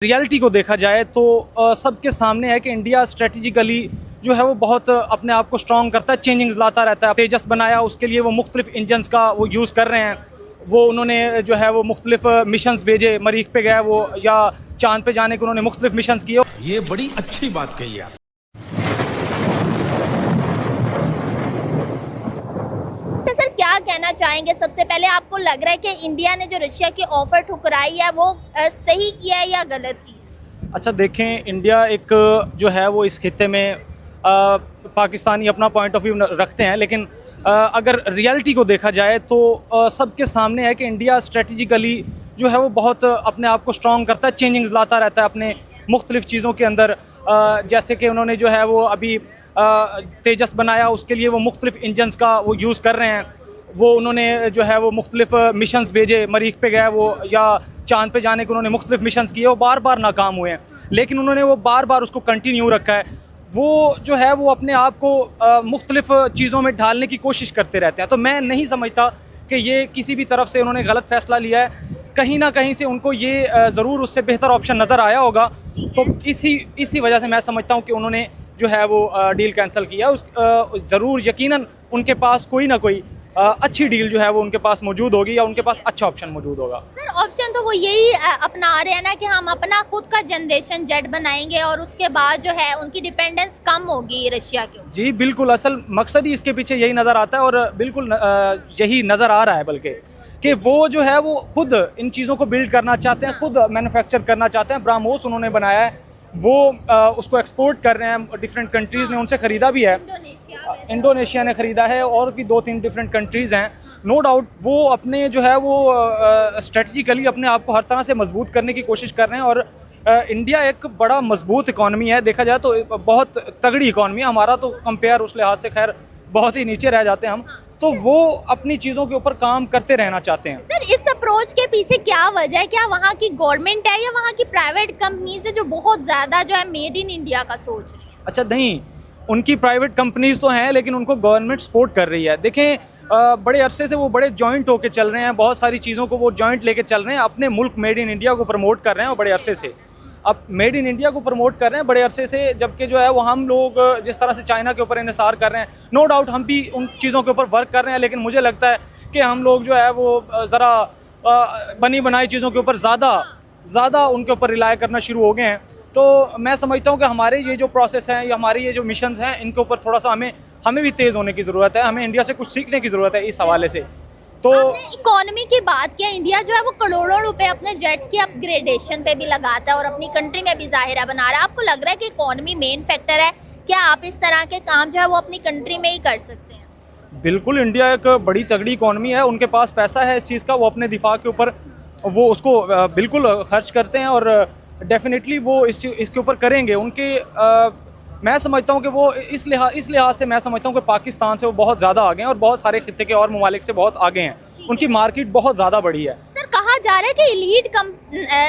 Reality को देखा जाए तो सबके सामने है कि इंडिया स्ट्रेटेजिकली जो है वो बहुत अपने आप को स्ट्रॉन्ग करता है, चेंजिंग्स लाता रहता है। तेजस बनाया, उसके लिए वो मुख्तलिफ इंजन्स का वो यूज़ कर रहे हैं। वो उन्होंने जो है वो मुख्तलिफ मिशंस भेजे, मरीख पे गए वो, या चांद पे जाने के उन्होंने मुख्तलिफ मिशंस किए। ये बड़ी अच्छी बात कही आप। तो सर क्या कहना चाहेंगे, सबसे पहले आपको लग रहा है कि इंडिया ने जो रशिया की ऑफर ठुकराई है वो सही किया है या गलत किया? अच्छा देखें, इंडिया एक जो है वो इस खित्ते में पाकिस्तानी अपना पॉइंट ऑफ व्यू रखते हैं, लेकिन अगर रियलिटी को देखा जाए तो सबके सामने है कि इंडिया स्ट्रेटेजिकली जो है वो बहुत अपने आप को स्ट्रॉन्ग करता है, चेंजिंग्स लाता रहता है अपने मुख्तलिफ चीज़ों के अंदर। जैसे कि उन्होंने जो है वो अभी तेजस बनाया, उसके लिए वो मुख्तलिफ इंजन्स का वो यूज़ कर रहे हैं। वो उन्होंने जो है वो मुख्तलिफ मिशंस भेजे, मरीख पे गए वो, या चांद पे जाने के उन्होंने मुख्तलिफ मिशंस किए। वो बार बार नाकाम हुए हैं, लेकिन उन्होंने वो बार बार उसको कंटिन्यू रखा है। वो जो है वो अपने आप को मुख्तलिफ चीज़ों में ढालने की कोशिश करते रहते हैं। तो मैं नहीं समझता कि ये किसी भी तरफ से उन्होंने गलत फ़ैसला लिया है। कहीं ना कहीं से उनको ये ज़रूर उससे बेहतर ऑप्शन नज़र आया होगा, तो इसी वजह से मैं समझता हूँ कि उन्होंने जो है वो डील कैंसिल किया। ज़रूर यकीनन उनके पास कोई ना कोई अच्छी डील जो है वो उनके पास मौजूद होगी, या उनके पास अच्छा ऑप्शन मौजूद होगा। सर ऑप्शन तो वो यही अपना रहे हैं ना कि हम अपना खुद का जनरेशन जेट बनाएंगे और उसके बाद जो है उनकी डिपेंडेंस कम होगी रशिया के ऊपर। जी बिल्कुल, असल मकसद ही इसके पीछे यही नज़र आता है, और बिल्कुल यही नज़र आ रहा है बल्कि कि वो जो है वो खुद इन चीज़ों को बिल्ड करना चाहते हैं, खुद मैन्युफैक्चर करना चाहते हैं। ब्राह्मोस उन्होंने बनाया है, वो उसको एक्सपोर्ट कर रहे हैं। डिफरेंट कंट्रीज़ ने उनसे ख़रीदा भी है, इंडोनेशिया ने ख़रीदा है, और भी 2-3 डिफरेंट कंट्रीज़ हैं। नो डाउट वो अपने जो है वो स्ट्रेटजिकली अपने आप को हर तरह से मजबूत करने की कोशिश कर रहे हैं। और इंडिया एक बड़ा मजबूत इकॉनमी है, देखा जाए तो बहुत तगड़ी इकॉनमी है। हमारा तो कंपेयर उस लिहाज से खैर बहुत ही नीचे रह जाते हैं हम, तो वो अपनी चीज़ों के ऊपर काम करते रहना चाहते हैं। सर इस अप्रोच के पीछे क्या वजह है? क्या वहाँ की गवर्नमेंट है या वहाँ की प्राइवेट कंपनीज है जो बहुत ज़्यादा जो है मेड इन इंडिया का सोच रही है? अच्छा नहीं, उनकी प्राइवेट कंपनीज तो हैं, लेकिन उनको गवर्नमेंट सपोर्ट कर रही है। देखें, बड़े अरसे से वो बड़े जॉइंट होके चल रहे हैं, बहुत सारी चीज़ों को वो जॉइंट लेके चल रहे हैं, अपने मुल्क मेड इन इंडिया को प्रमोट कर रहे हैं, और बड़े अरसे से अब मेड इन इंडिया को प्रमोट कर रहे हैं बड़े अरसे से। जबकि जो है वो हम लोग जिस तरह से चाइना के ऊपर इन्हिसार कर रहे हैं, नो डाउट हम भी उन चीज़ों के ऊपर वर्क कर रहे हैं, लेकिन मुझे लगता है कि हम लोग जो है वो ज़रा बनी बनाई चीज़ों के ऊपर ज़्यादा उनके ऊपर रिलाय करना शुरू हो गए हैं। तो मैं समझता हूँ कि हमारे ये जो प्रोसेस हैं या हमारी ये जो मिशंस हैं, इनके ऊपर थोड़ा सा हमें भी तेज़ होने की ज़रूरत है। हमें इंडिया से कुछ सीखने की ज़रूरत है इस हवाले से। तो इकोनॉमी की बात किया, इंडिया जो है वो करोड़ों रुपए अपने जेट्स की अपग्रेडेशन पे भी लगाता है और अपनी कंट्री में भी जाहिर बना रहा है। आपको लग रहा है कि इकोनॉमी मेन फैक्टर है? क्या आप इस तरह के काम जो है वो अपनी कंट्री में ही कर सकते हैं? बिल्कुल, इंडिया एक बड़ी तगड़ी इकॉनमी है, उनके पास पैसा है इस चीज़ का, वो अपने दिफा के ऊपर वो उसको बिल्कुल खर्च करते हैं, और डेफिनेटली वो इसके ऊपर करेंगे। मैं समझता हूँ कि वो इस लिहाज से मैं समझता हूँ कि पाकिस्तान से वो बहुत ज़्यादा आगे हैं, और बहुत सारे खित्ते के और ममालिक से बहुत आगे हैं। उनकी मार्केट बहुत ज़्यादा बड़ी है। सर कहा जा रहा है कि एलीट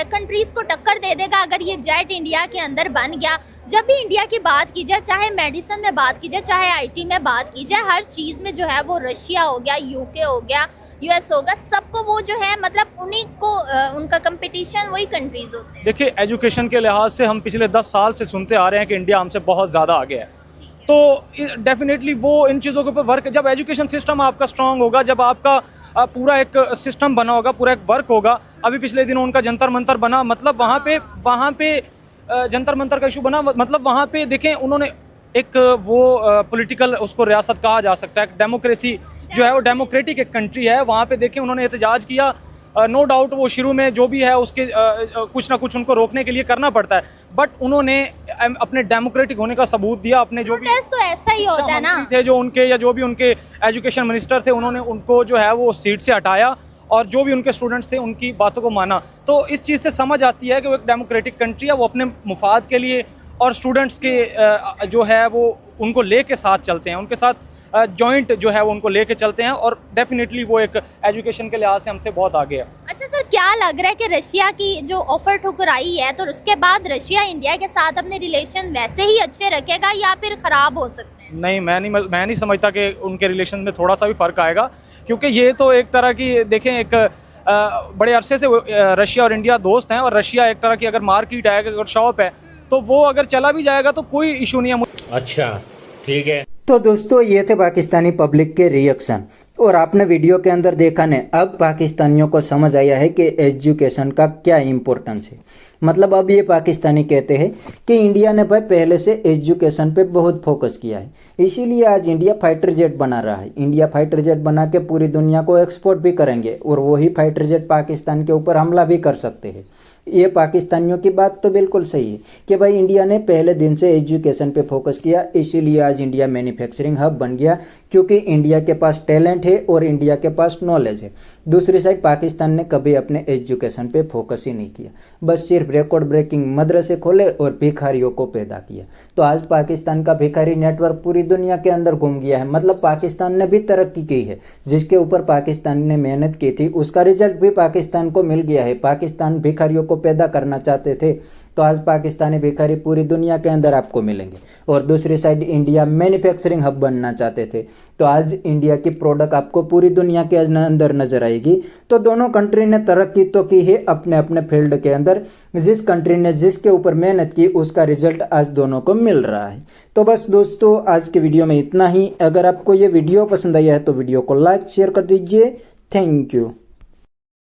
कंट्रीज को टक्कर दे देगा अगर ये जेट इंडिया के अंदर बन गया। जब भी इंडिया की बात की जाए, चाहे मेडिसिन में बात की जाए, चाहे आईटी में बात की जाए, हर चीज़ में जो है वो रशिया हो गया, यूके हो गया, यूएस होगा, सबको वो जो है मतलब उन्हीं को उनका कंपटीशन वही कंट्रीज होते हैं। देखिए, एजुकेशन के लिहाज से हम पिछले 10 साल से सुनते आ रहे हैं कि इंडिया हमसे बहुत ज़्यादा आगे है। तो डेफिनेटली वो इन चीज़ों के ऊपर वर्क, जब एजुकेशन सिस्टम आपका स्ट्रांग होगा, जब आपका पूरा एक सिस्टम बना होगा, पूरा एक वर्क होगा। अभी पिछले दिनों उनका जंतर मंतर बना, मतलब वहाँ पे जंतर मंतर का इशू बना, मतलब वहाँ पे देखें उन्होंने एक वो पॉलिटिकल उसको रियासत कहा जा सकता है, डेमोक्रेसी जो है वो डेमोक्रेटिक एक कंट्री है। वहाँ पे देखें उन्होंने एहतजाज किया। नो डाउट वो शुरू में जो भी है उसके कुछ ना कुछ उनको रोकने के लिए करना पड़ता है, बट उन्होंने अपने डेमोक्रेटिक होने का सबूत दिया। अपने जो भी तो ऐसा ही होता है ना, थे जो उनके, या जो भी उनके एजुकेशन मिनिस्टर थे, उन्होंने उनको जो है वो सीट से हटाया, और जो भी उनके स्टूडेंट्स थे उनकी बातों को माना। तो इस चीज़ से समझ आती है कि वो एक डेमोक्रेटिक कंट्री है, वो अपने मुफाद के लिए और स्टूडेंट्स के जो है वो उनको ले के साथ चलते हैं, उनके साथ जॉइंट जो है वो उनको लेके चलते हैं, और डेफिनेटली वो एक एजुकेशन के लिहाज से हमसे बहुत आगे है। अच्छा सर, क्या लग रहा है कि रशिया की जो ऑफर ठुकराई है, तो उसके बाद रशिया इंडिया के साथ अपने रिलेशन वैसे ही अच्छे रखेगा या फिर ख़राब हो सकते हैं? नहीं, मैं नहीं समझता कि उनके रिलेशन में थोड़ा सा भी फ़र्क आएगा, क्योंकि ये तो एक तरह की देखें, एक बड़े अरसे से रशिया और इंडिया दोस्त हैं, और रशिया एक तरह की अगर मार्केट है, अगर शॉप है, तो वो अगर चला भी जाएगा तो कोई इशू नहीं है। अच्छा ठीक है। तो दोस्तों ये थे पाकिस्तानी पब्लिक के रिएक्शन, और आपने वीडियो के अंदर देखा ने अब पाकिस्तानियों को समझ आया है कि एजुकेशन का क्या इम्पोर्टेंस है। मतलब अब ये पाकिस्तानी कहते हैं कि इंडिया ने भाई पहले से एजुकेशन पे बहुत फोकस किया है, इसीलिए आज इंडिया फाइटर जेट बना रहा है। इंडिया फाइटर जेट बना के पूरी दुनिया को एक्सपोर्ट भी करेंगे, और वही फाइटर जेट पाकिस्तान के ऊपर हमला भी कर सकते हैं। ये पाकिस्तानियों की बात तो बिल्कुल सही है कि भाई इंडिया ने पहले दिन से एजुकेशन पे फोकस किया, इसीलिए आज इंडिया मैन्युफैक्चरिंग हब बन गया, क्योंकि इंडिया के पास टैलेंट है और इंडिया के पास नॉलेज है। दूसरी साइड पाकिस्तान ने कभी अपने एजुकेशन पे फोकस ही नहीं किया, बस सिर्फ रिकॉर्ड ब्रेकिंग मदरसे खोले और भिखारियों को पैदा किया। तो आज पाकिस्तान का भिखारी नेटवर्क पूरी दुनिया के अंदर घूम गया है। मतलब पाकिस्तान ने भी तरक्की की है, जिसके ऊपर पाकिस्तान ने मेहनत की थी उसका रिजल्ट भी पाकिस्तान को मिल गया है। पाकिस्तान भिखारियों को पैदा करना चाहते थे, तो आज पाकिस्तानी भिखारी पूरी दुनिया के अंदर आपको मिलेंगे। और दूसरी साइड इंडिया मैन्युफैक्चरिंग हब बनना चाहते थे, तो आज इंडिया की प्रोडक्ट आपको पूरी दुनिया के अंदर नजर आएगी। तो दोनों कंट्री ने तरक्की तो की है अपने अपने फील्ड के अंदर, जिस कंट्री ने जिसके ऊपर मेहनत की उसका रिजल्ट आज दोनों को मिल रहा है। तो बस दोस्तों आज के वीडियो में इतना ही। अगर आपको ये वीडियो पसंद आया है तो वीडियो को लाइक शेयर कर दीजिए। Thank you.